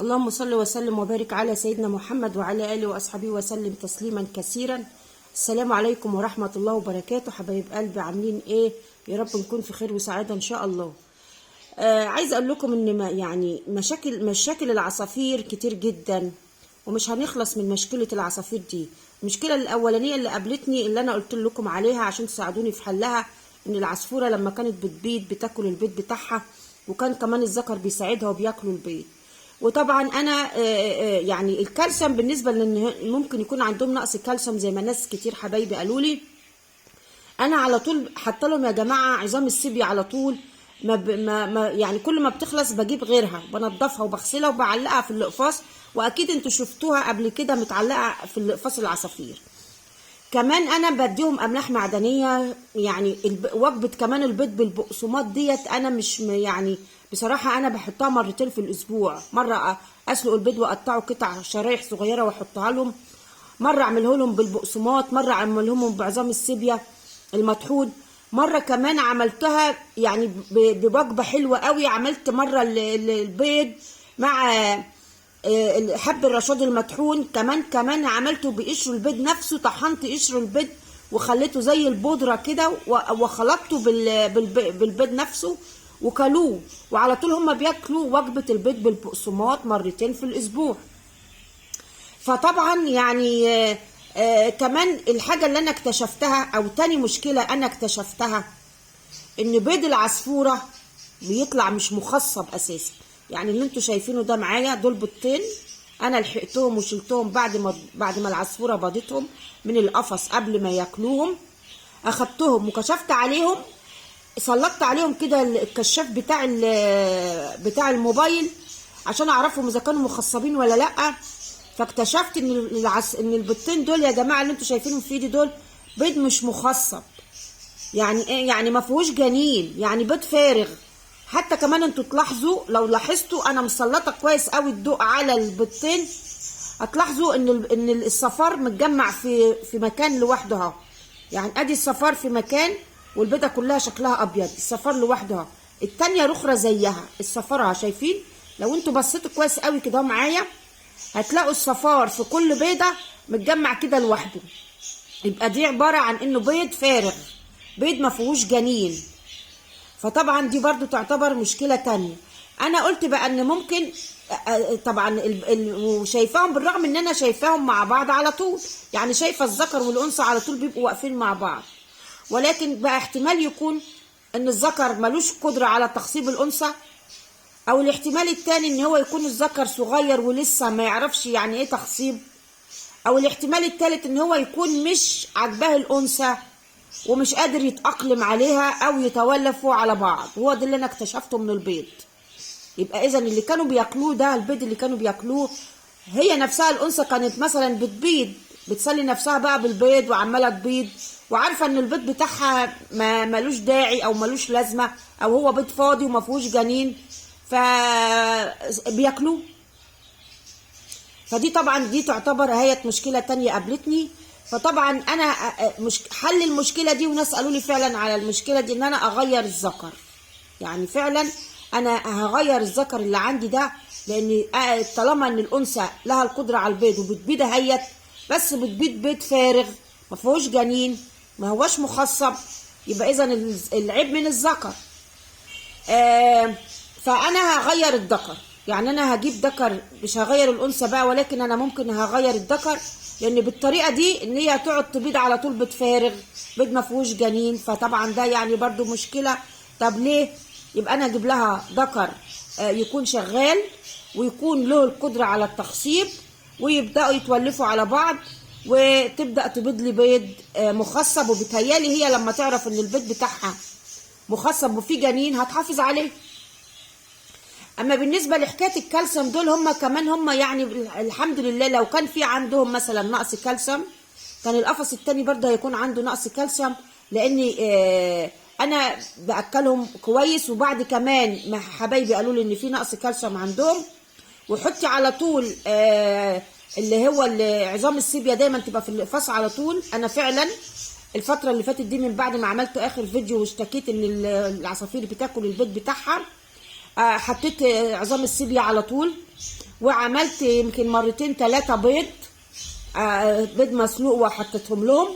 اللهم صل وسلم وبارك على سيدنا محمد وعلى آله وأصحابه وسلم تسليما كثيرا. السلام عليكم ورحمة الله وبركاته. حبايب قلبي عاملين ايه؟ يا رب نكون في خير وسعادة ان شاء الله. عايز اقول لكم ان مشاكل العصافير كتير جدا، ومش هنخلص من مشكلة العصافير دي. المشكلة الاولانية اللي قابلتني اللي انا قلت لكم عليها عشان تساعدوني في حلها، ان العصفورة لما كانت بتبيض بتاكل البيض بتاعها، وكان كمان الذكر بيساعدها وبياكلوا البيض. وطبعا انا يعني الكالسيوم بالنسبه لان ممكن يكون عندهم نقص كالسيوم زي ما ناس كتير حبايبي قالوا لي، انا على طول حاطه لهم يا جماعه عظام السيبيا على طول. ما يعني كل ما بتخلص بجيب غيرها، بنضفها وبغسلها وبعلقها في الاقفاص، واكيد انتوا شفتوها قبل كده متعلقه في الاقفاص العصافير. كمان انا بديهم املاح معدنيه، يعني وجبه كمان البيض بالبقسماط ديت انا مش يعني بصراحه انا بحطها مرتين في الاسبوع. مره اسلق البيض واقطعه قطع شرايح صغيره واحطها لهم، مره اعمله لهم بالبقسماط، مره اعمل لهم بعظام السيبيا المطحون، مره كمان عملتها يعني بوجبه حلوه قوي. عملت مره البيض مع حب الرشاد المطحون، كمان عملته بقشر البيض نفسه، طحنت قشر البيض وخليته زي البودره كده وخلطته بالبيض نفسه وكلوه. وعلى طول هما بياكلوا وجبه البيض بالبقسماط مرتين في الاسبوع. فطبعا يعني كمان الحاجه اللي انا اكتشفتها، او تاني مشكله انا اكتشفتها، ان بيض العصفوره بيطلع مش مخصب اساسا. يعني اللي انتوا شايفينه ده معايا دول بيضتين انا لحقتهم وشلتهم بعد ما العصفوره بيضتهم من القفص قبل ما ياكلوهم. اخدتهم وكشفت عليهم، سلطت عليهم كده الكشاف بتاع الموبايل عشان اعرفهم اذا كانوا مخصبين ولا لا. فاكتشفت ان البيضتين دول يا جماعه اللي انتوا شايفينهم في ايدي دول بيض مش مخصب. يعني ايه؟ يعني ما فيهوش جنين، يعني بيض فارغ. حتى كمان انتوا تلاحظوا، لو لاحظتوا انا مسلطه كويس قوي الضوء على البيضتين، هتلاحظوا ان الصفار متجمع في مكان لوحده اهو. يعني ادي الصفار في مكان والبيضه كلها شكلها ابيض، الصفار لوحده اهو، التانيه رخره زيها الصفارها. شايفين؟ لو انتوا بصيتوا كويس قوي كده معايا هتلاقوا الصفار في كل بيضه متجمع كده لوحده. يبقى دي عباره عن انه بيض فارغ، بيض ما فيهوش جنين. فطبعا دي برضو تعتبر مشكله تانية. انا قلت بقى ان ممكن طبعا وشايفاهم، بالرغم ان انا شايفاهم مع بعض على طول، يعني شايفه الذكر والانثى على طول بيبقوا واقفين مع بعض، ولكن بقى احتمال يكون ان الذكر ملوش قدره على تخصيب الانثى، او الاحتمال التاني ان هو يكون الذكر صغير ولسه ما يعرفش يعني ايه تخصيب، او الاحتمال التالت ان هو يكون مش عاجباه الانثى ومش قادر يتأقلم عليها او يتولفوا على بعض. هو ده اللي انا اكتشفته من البيض. يبقى اذا اللي كانوا بياكلوه ده، البيض اللي كانوا بياكلوه، هي نفسها الانثى كانت مثلا بتبيض، بتسلي نفسها بقى بالبيض وعماله تبيض، وعارفه ان البيض بتاعها ملوش داعي او ملوش لازمه، او هو بيض فاضي وما فيهوش جنين، فبياكلوه. فدي طبعا دي تعتبر هي مشكله تانية قابلتني. فطبعا انا حل المشكله دي، وناس قالوا لي فعلا على المشكله دي، ان انا اغير الذكر. يعني فعلا انا هغير الذكر اللي عندي ده، لان طالما ان الانثى لها القدره على البيض وبتبيض هيت، بس بتبيض بيض فارغ ما فيهوش جنين، ما هوش مخصب، يبقى اذا العيب من الذكر. فانا هغير الذكر، يعني انا هجيب ذكر، مش هغير الانثى بقى، ولكن انا ممكن هغير الذكر، لان بالطريقه دي ان هي تقعد تبيض على طول بيض فارغ، بيض ما فيهوش جنين. فطبعا ده يعني برضو مشكله. طب ليه؟ يبقى انا اجيب لها ذكر يكون شغال ويكون له القدره على التخصيب، ويبداوا يتولفوا على بعض وتبدا تبيض لي بيض مخصب. وبتهيالي هي لما تعرف ان البيض بتاعها مخصب وفيه جنين هتحافظ عليه. اما بالنسبه لحكايه الكالسيوم دول، هم كمان هم يعني الحمد لله لو كان في عندهم مثلا نقص كالسيوم، كان القفص التاني برضه هيكون عنده نقص كالسيوم، لاني انا باكلهم كويس. وبعد كمان ما حبايبي قالوا لي ان في نقص كالسيوم عندهم، وحطي على طول اللي هو عظام السيبيا دايما تبقى في الاقفاص على طول. انا فعلا الفتره اللي فاتت دي من بعد ما عملت اخر فيديو واشتكيت ان العصافير بتاكل البيض بتاعها، حطيت عظام السيبيا على طول، وعملت يمكن مرتين 3 بيض، بيض مسلوق وحطيتهم لهم،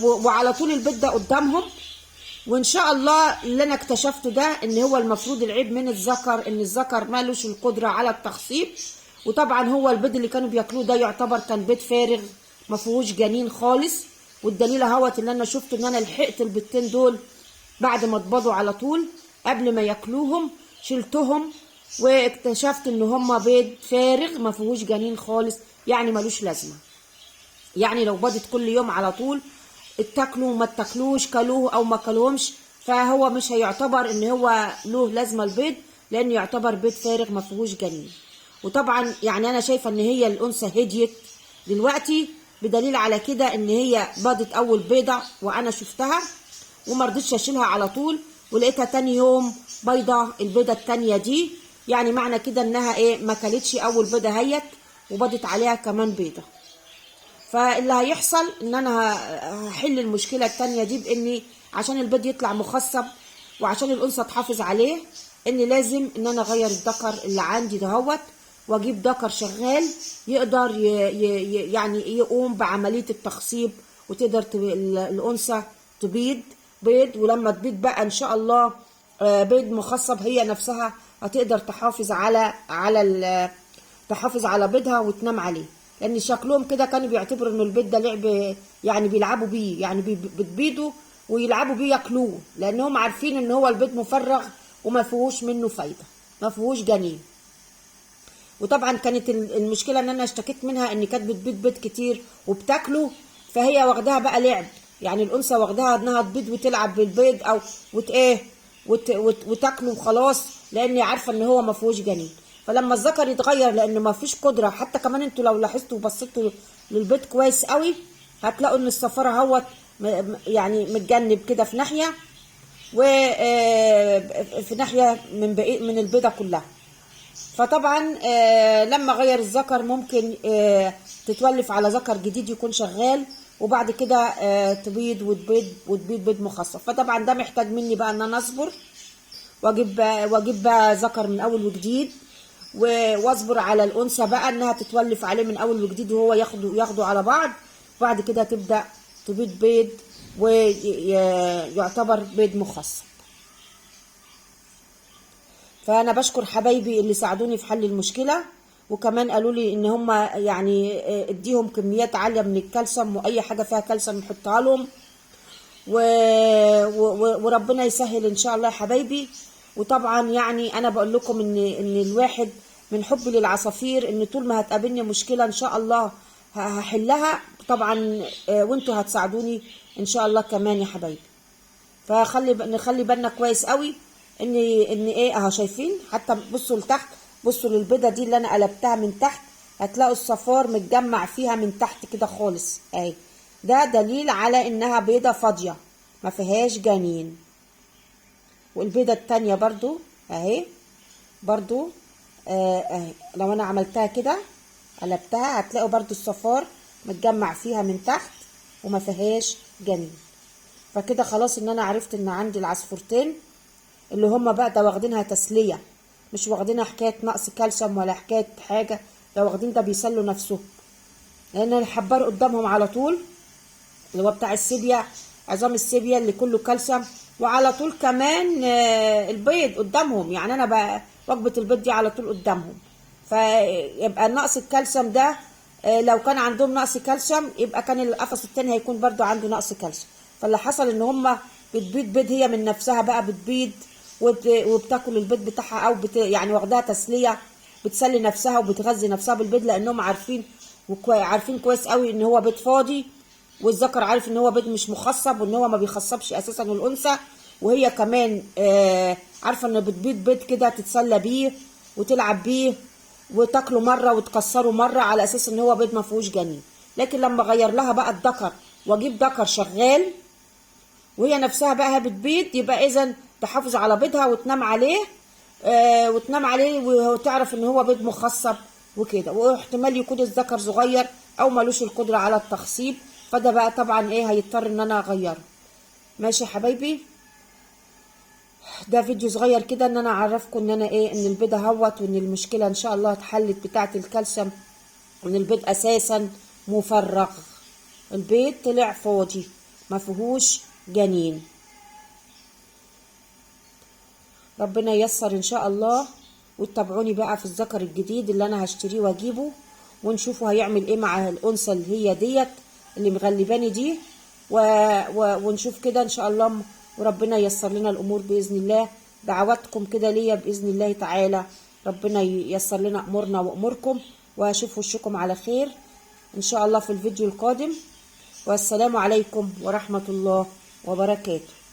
وعلى طول البيض ده قدامهم. وان شاء الله اللي انا اكتشفته ده ان هو المفروض العيب من الذكر، ان الذكر مالوش القدره على التخصيب. وطبعا هو البيض اللي كانوا بياكلوه ده يعتبر كان بيض فارغ ما فيهوش جنين خالص. والدليل اهوت اللي انا شفته ان انا لحقت البيضتين دول بعد ما اتبضوا على طول قبل ما ياكلوهم، شلتهم واكتشفت ان هما بيض فارغ ما فيهوش جنين خالص، يعني ملوش لازمه. يعني لو بيضت كل يوم على طول اتاكلوا ما اتاكلوش، كلوه او ما كلوهمش، فهو مش هيعتبر ان هو له لازمه البيض، لانه يعتبر بيض فارغ ما فيهوش جنين. وطبعا يعني انا شايفه ان هي الانثى هديت دلوقتي، بدليل على كده ان هي بيضت اول بيضه وانا شفتها وما رضيتش اشيلها على طول، ولقيتها تاني يوم بيضه البيضه التانيه دي. يعني معنى كده انها ايه، ما كلتش اول بيضه هيت وبضت عليها كمان بيضه. فاللي هيحصل ان انا هحل المشكله التانيه دي باني عشان البيض يطلع مخصب وعشان الانثى تحافظ عليه، ان لازم ان انا اغير الذكر اللي عندي دهوت واجيب ذكر شغال يقدر يعني يقوم بعمليه التخصيب، وتقدر الانثى تبيض بيض. ولما تبيض بقى ان شاء الله بيض مخصب، هي نفسها هتقدر تحافظ على بيضها وتنام عليه. لان شكلهم كده كانوا بيعتبروا ان البيض ده لعب، يعني بيلعبوا بيه، يعني بتبيضوا ويلعبوا بيه ياكلوه، لانهم عارفين ان هو البيض مفرغ وما فيهوش منه فايده، ما فيهوش جنين. وطبعا كانت المشكله ان انا اشتكيت منها ان كانت بتبيض بيض كتير وبتاكله، فهي واخداها بقى لعب، يعني الانثى واخداها انها تبيض وتلعب بالبيض او وتاكله وخلاص، لاني عارفه ان هو ما فيهوش جنين. فلما الذكر يتغير لان ما فيش قدره، حتى كمان انتوا لو لاحظتوا وبصيتوا للبيض كويس قوي هتلاقوا ان الصفاره اهوت يعني متجنب كده في ناحيه، وفي ناحيه من البيضه كلها. فطبعا لما غير الذكر ممكن تتولف على ذكر جديد يكون شغال، وبعد كده تبيض وتبيض بيض مخصب. فطبعا ده محتاج مني بقى ان انا اصبر واجيب بقى ذكر من اول وجديد، واصبر على الانثى بقى انها تتولف عليه من اول وجديد وهو ياخدوا على بعض. وبعد كده تبدا تبيض بيض ويعتبر بيض مخصب. فانا بشكر حبايبي اللي ساعدوني في حل المشكله، وكمان قالوا لي ان هم يعني اديهم كميات عاليه من الكالسيوم، واي حاجه فيها كالسيوم نحطها لهم، وربنا يسهل ان شاء الله يا حبايبي. وطبعا يعني انا بقول لكم ان الواحد من حبي للعصافير ان طول ما هتقابلني مشكله ان شاء الله هحلها طبعا، وانتوا هتساعدوني ان شاء الله كمان يا حبايبي. نخلي بالنا كويس قوي ان ايه اهو، شايفين حتى بصوا لتحت، بصوا للبيضه دي اللي انا قلبتها من تحت، هتلاقوا الصفار متجمع فيها من تحت كده خالص اهي. ده دليل على انها بيضه فاضيه ما فيهاش جنين. والبيضه التانيه برضو اهي، برضو اهي لو انا عملتها كده قلبتها هتلاقوا برضو الصفار متجمع فيها من تحت وما فيهاش جنين. فكده خلاص ان انا عرفت ان عندي العصفورتين اللي هما بقى ده واخدينها تسليه، مش واخدينها حكايه نقص كالسيوم ولا حكايه حاجه، ده واخدين ده بيسلوا نفسهم. لان الحبار قدامهم على طول اللي هو بتاع السيبيا، عظام السيبيا اللي كله كالسيوم، وعلى طول كمان البيض قدامهم، يعني انا بقى وجبه البيض دي على طول قدامهم. فيبقى نقص الكالسيوم ده لو كان عندهم نقص كالسيوم يبقى كان القفص التاني هيكون برضو عنده نقص كالسيوم. فاللي حصل ان هما بتبيض بيض هي من نفسها بقى بتبيض وبتاكل البيض بتاعها، او يعني واخداها تسليه، بتسلي نفسها وبتغذي نفسها بالبيض، لانهم عارفين كويس قوي ان هو بيض فاضي، والذكر عارف ان هو بيض مش مخصب وان هو ما بيخصبش اساسا الانثى، وهي كمان عارفه ان بتبيض بيض كده تتسلى بيه وتلعب بيه وتاكله مره وتكسره مره على اساس ان هو بيض ما فيهوش جنين. لكن لما اغير لها بقى الذكر واجيب ذكر شغال وهي نفسها بقى بتبيض، يبقى اذا تحافظ على بيضها وتنام عليه وتعرف ان هو بيض مخصب وكده. واحتمال يكون الذكر صغير او ملوش القدره على التخصيب، فده بقى طبعا ايه هيضطر ان انا اغيره. ماشي يا حبايبي، ده فيديو صغير كده ان انا اعرفكم ان انا ايه، ان البيض اهوت، وان المشكله ان شاء الله اتحلت بتاعه الكالسيوم، وان البيض اساسا مفرغ. البيض طلع فاضي ما فيهوش جنين. ربنا ييسر ان شاء الله. وتتابعوني بقى في الذكر الجديد اللي انا هشتريه واجيبه، ونشوفه هيعمل ايه مع الانثى اللي هي ديت اللي مغلباني دي، ونشوف كده ان شاء الله. وربنا ييسر لنا الامور باذن الله. دعواتكم كده ليا باذن الله تعالى. ربنا ييسر لنا امورنا واموركم، واشوف وشكم على خير ان شاء الله في الفيديو القادم. والسلام عليكم ورحمة الله وبركاته.